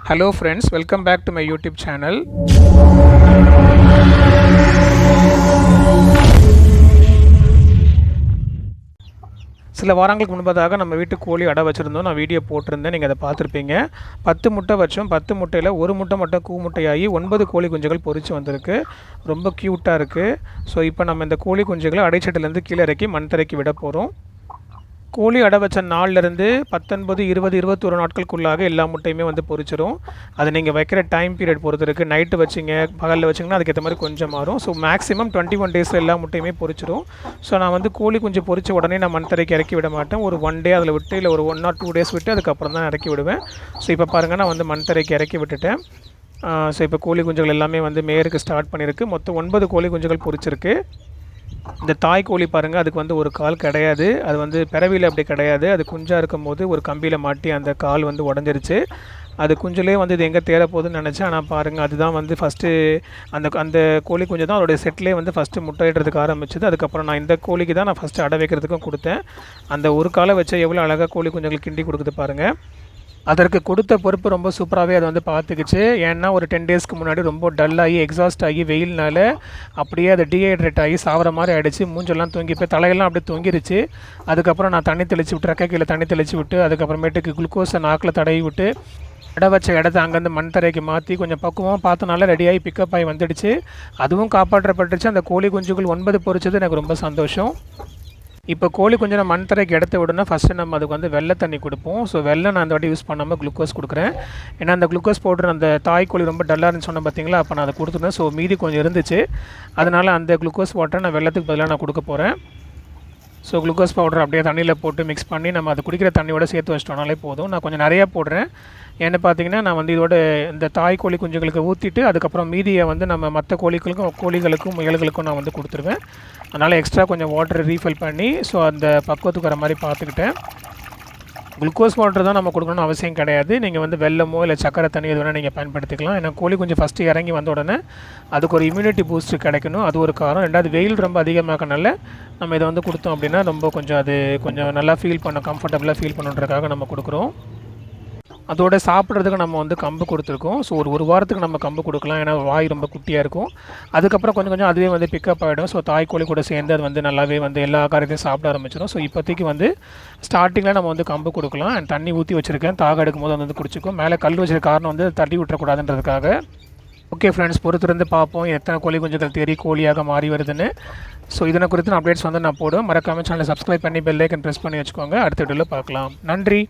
Hello friends, welcome back to my YouTube channel. சில வாரங்களுக்கு முன்பதாக நம்ம வீட்டு கோழி அடை வச்சுருந்தோம். நான் வீடியோ போட்டிருந்தேன், நீங்கள் அதை பார்த்துருப்பீங்க. 10 முட்டை வச்சோம். 10 முட்டையில் ஒரு முட்டை மட்டும் கூமுட்டையாகி 9 கோழி குஞ்சுகள் பொரிச்சு வந்திருக்கு. ரொம்ப க்யூட்டாக இருக்குது. ஸோ இப்போ நம்ம இந்த கோழி குஞ்சுகளை அடைச்சட்டிலேருந்து கீழே இறக்கி மண் தரைக்கு விட போகிறோம். கோழி அடை வச்ச நாள்லேருந்து 19, 20, 21 நாட்களுக்குள்ளாக எல்லா முட்டையுமே வந்து பொரிச்சிடும். அது நீங்கள் வைக்கிற டைம் பீரியட் பொறுத்து இருக்குது. நைட்டு வச்சிங்க, பகலில் வச்சிங்கன்னா அதுக்கேற்ற மாதிரி கொஞ்சம் மாறும். ஸோ மேக்ஸிமம் 21 டேஸில் எல்லா முட்டையுமே பொரிச்சிடும். ஸோ நான் வந்து கோழி குஞ்சு பொரிச்ச உடனே நான் மண் தரைக்கு இறக்கி விட மாட்டேன். ஒரு 1 டே அதில் விட்டு, இல்லை ஒரு 1 or 2 டேஸ் விட்டு அதுக்கப்புறம் தான் இறக்கி விடுவேன். ஸோ இப்போ பாருங்கள், நான் வந்து மண் தரைக்கு இறக்கி விட்டுட்டேன். ஸோ இப்போ கோழி குஞ்சுகள் எல்லாமே வந்து மேயருக்கு ஸ்டார்ட் பண்ணியிருக்கு. மொத்தம் 9 கோழி குஞ்சுகள் பொரிச்சிருக்கு. இந்த தாய் கோழி பாருங்கள், அதுக்கு வந்து ஒரு கால் கிடையாது. அது வந்து பிறவியில் அப்படி கிடையாது. அது குஞ்சாக இருக்கும் போது ஒரு கம்பியில் மாட்டி அந்த கால் வந்து உடஞ்சிருச்சு. அது குஞ்சுலேயே வந்து இது எங்கே தேர போகுதுன்னு நினச்சேன். ஆனால் பாருங்கள், அதுதான் வந்து ஃபஸ்ட்டு அந்த கோழி குஞ்சு தான் அதோடைய செட்லேயே வந்து ஃபஸ்ட்டு முட்டையிடுறதுக்கு ஆரம்பிச்சது. அதுக்கப்புறம் நான் இந்த கோழிக்கு தான் நான் ஃபஸ்ட்டு அடை வைக்கிறதுக்கும் கொடுத்தேன். அந்த ஒரு காலை வச்சா எவ்வளோ அழகாக கோழி குஞ்சுகள் கிண்டி கொடுக்குது பாருங்கள். அதற்கு கொடுத்த பொறுப்பு ரொம்ப சூப்பராகவே அதை வந்து பார்த்துக்குச்சு. ஏன்னா ஒரு 10 டேஸ்க்கு முன்னாடி ரொம்ப டல்லாகி எக்ஸாஸ்ட் ஆகி வெயில்னால அப்படியே அதை டீஹைட்ரேட் ஆகி சாவர மாதிரி ஆகிடுச்சு. மூஞ்செல்லாம் தூங்கி போய் தலையெல்லாம் அப்படியே தொங்கிருச்சு. அதுக்கப்புறம் நான் தண்ணி தெளித்து விட்டு, ரெக்கை கீழே தண்ணி தெளித்து விட்டு, அதுக்கப்புறமேட்டுக்கு குளுக்கோஸை நாக்கில் தடவி விட்டு, இட வச்ச இடத்த அங்கேருந்து மண் தரைக்கு மாற்றி கொஞ்சம் பக்குவமாக பார்த்தனால ரெடியாகி பிக்கப் ஆகி வந்துடுச்சு. அதுவும் காப்பாற்றப்பட்டுச்சு. அந்த கோழி குஞ்சுகள் 9 பொரிச்சது எனக்கு ரொம்ப சந்தோஷம். இப்போ கோழி குஞ்சு நம்ம மண் தரைக்கு இடத்த விடணும்னா ஃபஸ்ட்டு நம்ம அதுக்கு வந்து வெள்ளை தண்ணி கொடுப்போம். ஸோ வெள்ளை நான் அந்த வாட்டி யூஸ் பண்ணாமல் குளுக்கோஸ் கொடுக்குறேன். ஏன்னா அந்த குளுக்கோஸ் பவுடர் அந்த தாய் கோழி ரொம்ப டல்லாக இருந்துச்சு சொன்ன பார்த்தீங்களா, அப்போ நான் அதை கொடுத்துருந்தேன். ஸோ மீதி கொஞ்சம் இருந்துச்சு. அதனால் அந்த குளுக்கோஸ் வாட்டரை நான் வெள்ளத்துக்கு பதிலாக நான் கொடுக்க போகிறேன். ஸோ குளுக்கோஸ் பவுடர் அப்படியே தண்ணியில் போட்டு மிக்ஸ் பண்ணி நம்ம அது குடிக்கிற தண்ணியோட சேர்த்து வச்சிட்டோம்னாலே போதும். நான் கொஞ்சம் நிறையா போடுறேன். ஏன்னு பார்த்தீங்கன்னா, நான் வந்து இதோட இந்த தாய் கோழி குஞ்சுகளுக்கு ஊற்றிட்டு அதுக்கப்புறம் மீதியை வந்து நம்ம மற்ற கோழிகளுக்கும் முயல்களுக்கும் நான் வந்து கொடுத்துருவேன். அதனால் எக்ஸ்ட்ரா கொஞ்சம் வாட்டர் ரீஃபில் பண்ணி ஸோ அந்த பக்குவத்துக்கு வர மாதிரி பார்த்துக்கிட்டேன். குளுக்கோஸ் வாட்டர் தான் நம்ம கொடுக்கணும்னு அவசியம் கிடையாது. நீங்கள் வந்து வெல்லமோ இல்லை சக்கரை தண்ணி எது வேணால் நீங்கள் பயன்படுத்திக்கலாம். ஏன்னா கோழி கொஞ்சம் ஃபஸ்ட்டு இறங்கி வந்த உடனே அதுக்கு ஒரு இம்யூனிட்டி பூஸ்ட்டு கிடைக்கணும். அது ஒரு காரணம். ரெண்டாவது வெயில் ரொம்ப அதிகமாக்கனால நம்ம இதை வந்து கொடுத்தோம் அப்படின்னா ரொம்ப கொஞ்சம் நல்லா ஃபீல் பண்ண கம்ஃபர்டபுளாக ஃபீல் பண்ணுறதுக்காக நம்ம கொடுக்குறோம். அதோட சாப்பிட்றதுக்கு நம்ம வந்து கம்பு கொடுத்துருக்கோம். ஸோ ஒரு வாரத்துக்கு நம்ம கம்பு கொடுக்கலாம். ஏன்னா வாய் ரொம்ப குட்டியாக இருக்கும். அதுக்கப்புறம் கொஞ்சம் அதுவே வந்து பிக்கப் ஆகிடும். ஸோ தாய்க்கோழி கூட சேர்ந்து அது வந்து நல்லாவே வந்து எல்லா காரியத்தையும் சாப்பிட ஆரம்பிச்சிடும். ஸோ இப்போதைக்கு வந்து ஸ்டார்டிங்கில் நம்ம வந்து கம்பு கொடுக்கலாம். அண்ட் தண்ணி ஊற்றி வச்சுருக்கேன். தாக எடுக்கும் போது வந்து குடிச்சிக்கும். மேலே கல் வச்சிருக்க காரணம் வந்து தட்டி விட்டுறக்கூடாதுன்றதுக்காக. ஓகே ஃப்ரெண்ட்ஸ், பொறுத்திருந்து பார்ப்போம் எத்தனை கோழி குஞ்சுகள் தேறி கோழியாக மாறி வருதுன்னு. ஸோ இதனை குறித்து அப்டேட்ஸ் வந்து நான் போடுவேன். மறக்காமல் சேனலை சப்ஸ்கிரைப் பண்ணி பெல் ஐக்கன் ப்ரெஸ் பண்ணி வச்சுக்கோங்க. அடுத்த வீடியோவில் பார்க்கலாம். நன்றி.